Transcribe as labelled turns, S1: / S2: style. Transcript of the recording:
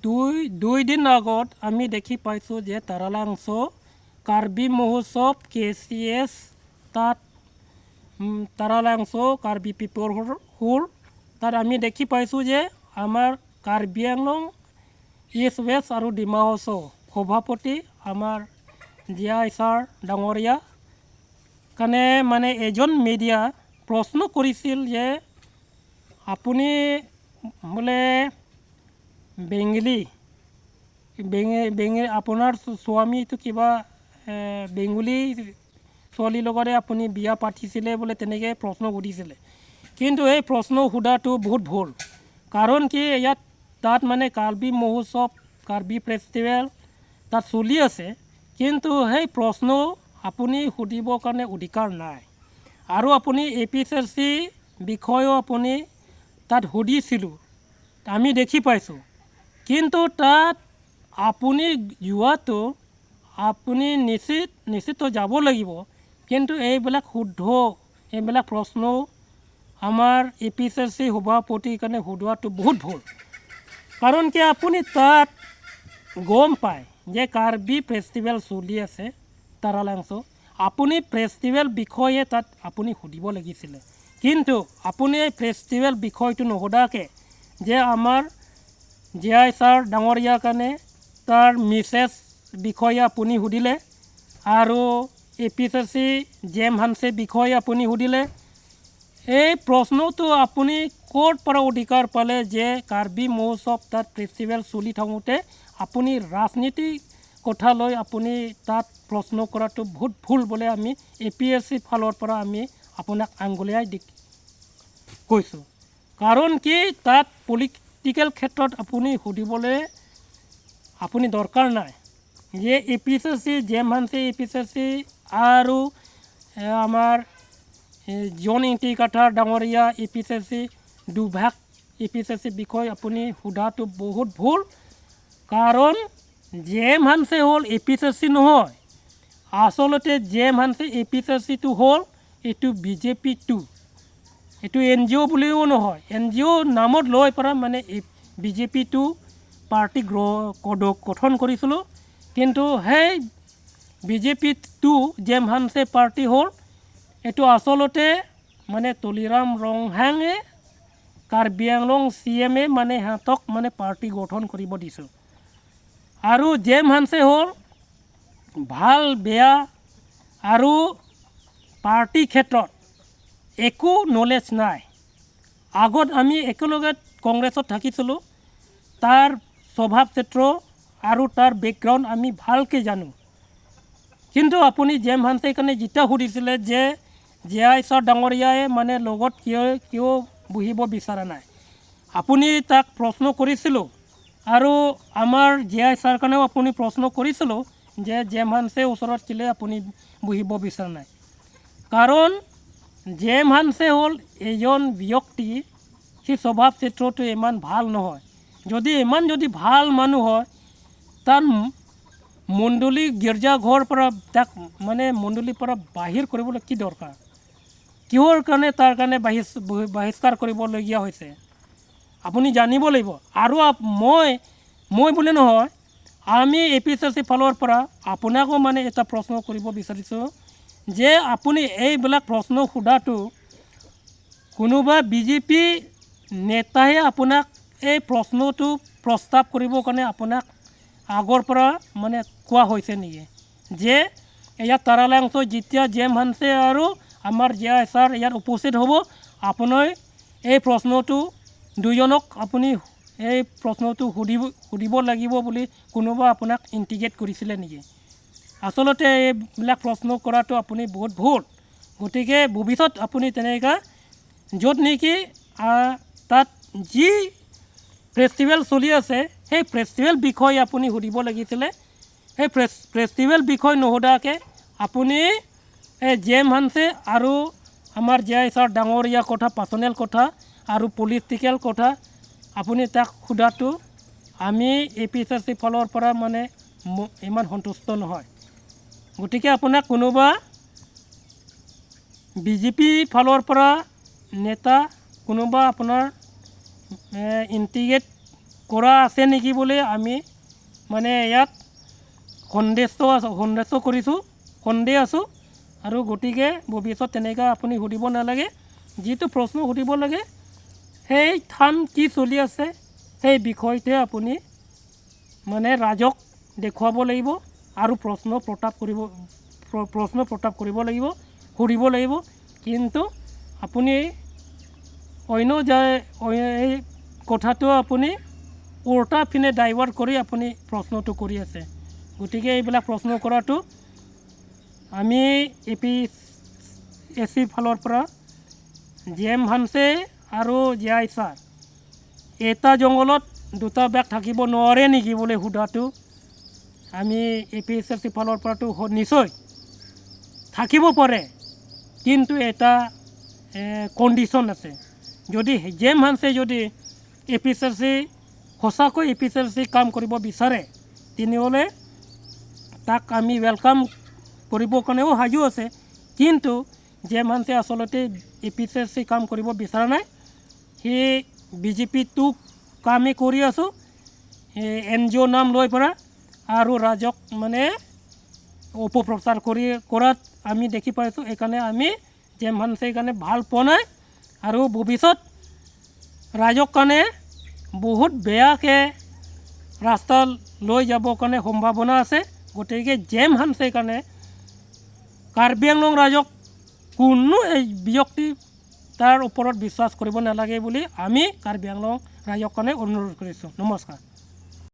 S1: দুই দিন আগত আমি দেখি পাইছোঁ যে তাৰালাংছ কাৰ্বি মহোৎসৱ KCS তাত তাৰালাংছ কাৰ্বি পিপল হুল তাত আমি দেখি পাইছোঁ যে আমাৰ কাৰ্বি আংলং ইষ্ট ৱেষ্ট আৰু ডিমা হাছাও সভাপতি আমাৰ জিয়াই ছাৰ ডাঙৰীয়া কাৰণে মানে এজন মিডিয়া প্ৰশ্ন কৰিছিল যে আপুনি বোলে বেংগলী আপোনাৰ স্বামীটো কিবা বেংগলী ছোৱালীৰ লগতে আপুনি বিয়া পাতিছিলে বোলে তেনেকৈ প্ৰশ্ন সুধিছিলে কিন্তু এই প্ৰশ্ন সোধাটো বহুত ভুল কাৰণ কি ইয়াত তাত মানে কাৰ্বি মহোৎসৱ কাৰ্বি ফেষ্টিভেল তাত চলি আছে কিন্তু সেই প্ৰশ্ন আপুনি সুধিবৰ কাৰণে অধিকাৰ নাই আৰু আপুনি APSC বিষয়েও আপুনি তাত সুধিছিলোঁ আমি দেখি পাইছোঁ কিন্তু তাত আপুনি যোৱাটো আপুনি নিশ্চিত যাব লাগিব কিন্তু এইবিলাক শুদ্ধ এইবিলাক প্ৰশ্ন আমাৰ APSC সভাপতিৰ কাৰণে সোধোৱাটো বহুত ভুল কাৰণ কি আপুনি তাত গম পায় যে কাৰ্বি ফেষ্টিভেল চলি আছে তাৰালাংছ আপুনি ফেষ্টিভেল বিষয়ে তাত আপুনি সুধিব লাগিছিলে কিন্তু আপুনি এই ফেষ্টিভেল বিষয়টো নুসুধাকৈ যে আমাৰ জিয়াই ছাৰ ডাঙৰীয়াৰ কাৰণে তাৰ মিছেছ বিষয়ে আপুনি সুধিলে আৰু APSC জেম হানছে বিষয়ে আপুনি সুধিলে এই প্ৰশ্নটো আপুনি ক'ৰ পৰা অধিকাৰ পালে যে কাৰ্বি মহোৎসৱ তাত ফেষ্টিভেল চলি থাকোঁতে আপুনি ৰাজনীতিৰ কথা লৈ আপুনি তাত প্ৰশ্ন কৰাটো বহুত ভুল বুলি আমি APSC ফালৰ পৰা আমি আপোনাক আঙুলিয়াই কৈছোঁ কাৰণ কি তাত পলিটিকেল ক্ষেত্ৰত আপুনি সুধিবলৈ আপুনি দৰকাৰ নাই যে APSC জেম হানছে APSC আৰু আমাৰ জন ইণ্টিগ্ৰেটৰ ডাঙৰীয়া APSC দুভাগ APSC বিষয় আপুনি সোধাটো বহুত ভুল কাৰণ জেম হানছে হ'ল APSC নহয় আচলতে জেম হানছে APSCটো হ'ল এইটো BJP 2 এইটো NGO বুলিও নহয় NGO নামত লৈ পৰা মানে BJP 2 পাৰ্টি গঠন কৰিছিলোঁ কিন্তু সেই BJP 2 জেম হানছে পাৰ্টি হ'ল এইটো আচলতে মানে তুলিৰাম ৰংহাঙে কাৰ্বি আংলং CMে মানে সিহঁতক মানে পাৰ্টি গঠন কৰিব দিছোঁ আৰু জেম হানছে হ'ল ভাল বেয়া আৰু পাৰ্টিৰ ক্ষেত্ৰত একো নলেজ নাই আগত আমি একেলগে কংগ্ৰেছত থাকিছিলোঁ তাৰ স্বভাৱ চৰিত্ৰ আৰু তাৰ বেকগ্ৰাউণ্ড আমি ভালকৈ জানো কিন্তু আপুনি জেম হানছে কাৰণে যেতিয়া সুধিছিলে যে জিয়াই ছাৰ ডাঙৰীয়াই মানে লগত কিয় বহিব বিচৰা নাই আপুনি তাক প্ৰশ্ন কৰিছিলোঁ আৰু আমাৰ জিয়াই ছাৰ কাৰণেও আপুনি প্ৰশ্ন কৰিছিলোঁ যে জেম হানছে ওচৰত কেলৈ আপুনি বহিব বিচৰা নাই কাৰণ জেম হানছে হ'ল এজন ব্যক্তি সেই স্বভাৱ চৰিত্ৰটো ইমান ভাল নহয় যদি ভাল মানুহ হয় তাৰ মণ্ডলী গীৰ্জাঘৰৰ পৰা তাক মানে মণ্ডলীৰ পৰা বাহিৰ কৰিবলৈ কি দৰকাৰ কিহৰ কাৰণে তাৰ কাৰণে বহিষ্কাৰ কৰিবলগীয়া হৈছে আপুনি জানিব লাগিব আৰু মই বুলি নহয় আমি APSC ফালৰ পৰা আপোনাকো মানে এটা প্ৰশ্ন কৰিব বিচাৰিছোঁ যে আপুনি এইবিলাক প্ৰশ্ন সোধাটো কোনোবা BJP নেতাই আপোনাক এই প্ৰশ্নটো প্ৰস্তাৱ কৰিবৰ কাৰণে আপোনাক আগৰ পৰা মানে কোৱা হৈছে নেকি যে ইয়াত তাৰালাংছ যেতিয়া জেম হানছে আৰু আমাৰ জিয়াই ছাৰ ইয়াত উপস্থিত হ'ব আপুনি এই প্ৰশ্নটো দুজনক আপুনি এই প্ৰশ্নটো সুধিব লাগিব বুলি কোনোবা আপোনাক ইণ্টিগ্ৰেট কৰিছিলে নেকি আচলতে এইবিলাক প্ৰশ্ন কৰাটো আপুনি বহুত ভুল গতিকে ভৱিষ্যত আপুনি তেনেকৈ য'ত নেকি তাত যি ফেষ্টিভেল চলি আছে সেই ফেষ্টিভেল বিষয়ে আপুনি সুধিব লাগিছিলে সেই ফেষ্টিভেল বিষয় নুসুধাকৈ আপুনি এই জেম হানছে আৰু আমাৰ জিয়াই ছাৰ ডাঙৰীয়া কথা পাৰ্চনেল কথা আৰু পলিটিকেল কথা আপুনি তাক সোধাটো আমি APSC ফালৰ পৰা মানে ইমান সন্তুষ্ট নহয় গতিকে আপোনাক কোনোবা BJP ফালৰ পৰা নেতা কোনোবা আপোনাৰ ইণ্টিগ্ৰেট কৰা আছে নেকি বুলি আমি মানে ইয়াত সন্দেহ কৰিছোঁ, সন্দেহ আছোঁ। আৰু গতিকে ভৱিষ্যত তেনেকৈ আপুনি সুধিব নালাগে। যিটো প্ৰশ্ন সুধিব লাগে সেই থান কি চলি আছে সেই বিষয়তে আপুনি মানে ৰাইজক দেখুৱাব লাগিব আৰু প্ৰশ্ন প্ৰতাপ কৰিব লাগিব, সুধিব লাগিব। কিন্তু আপুনি অন্য এই কথাটো আপুনি উল্টা পিনে ডাইভাৰ্ট কৰি আপুনি প্ৰশ্নটো কৰি আছে। গতিকে এইবিলাক প্ৰশ্ন কৰাটো আমি APSC ফালৰ পৰা GM ভানছে আৰু জিআই ছাৰ এটা জংঘলত দুটা বাঘ থাকিব নোৱাৰে নেকি বুলি সোধাটো আমি APSC ফালৰ পৰাতো নিশ্চয় থাকিব পাৰে, কিন্তু এটা কণ্ডিশ্যন আছে। যদি GM ভানছে যদি APSC সঁচাকৈ APSC কাম কৰিব বিচাৰে তেনেহ'লে তাক আমি ৱেলকাম কৰিবৰ কাৰণেও সাজু আছে। কিন্তু GM ভানছে আচলতে APSC কাম কৰিব বিচৰা নাই। সি BJP-টোক কামেই কৰি আছোঁ NGO নাম লৈ পৰা আৰু ৰাইজক মানে অপপ্ৰচাৰ কৰাত আমি দেখি পাইছোঁ। সেইকাৰণে আমি GM ভানছে সেইকাৰণে ভাল পোৱা নাই আৰু ভৱিষ্যত ৰাইজৰ কাৰণে বহুত বেয়াকৈ ৰাস্তা লৈ যাবৰ কাৰণে সম্ভাৱনা আছে। গতিকে GM ভানছে কাৰণে কাৰ্বি আংলং ৰাইজক কোনো এই ব্যক্তি তাৰ ওপৰত বিশ্বাস কৰিব নালাগে বুলি আমি কাৰ্বি আংলং ৰাইজৰ কাৰণে অনুৰোধ কৰিছোঁ। নমস্কাৰ।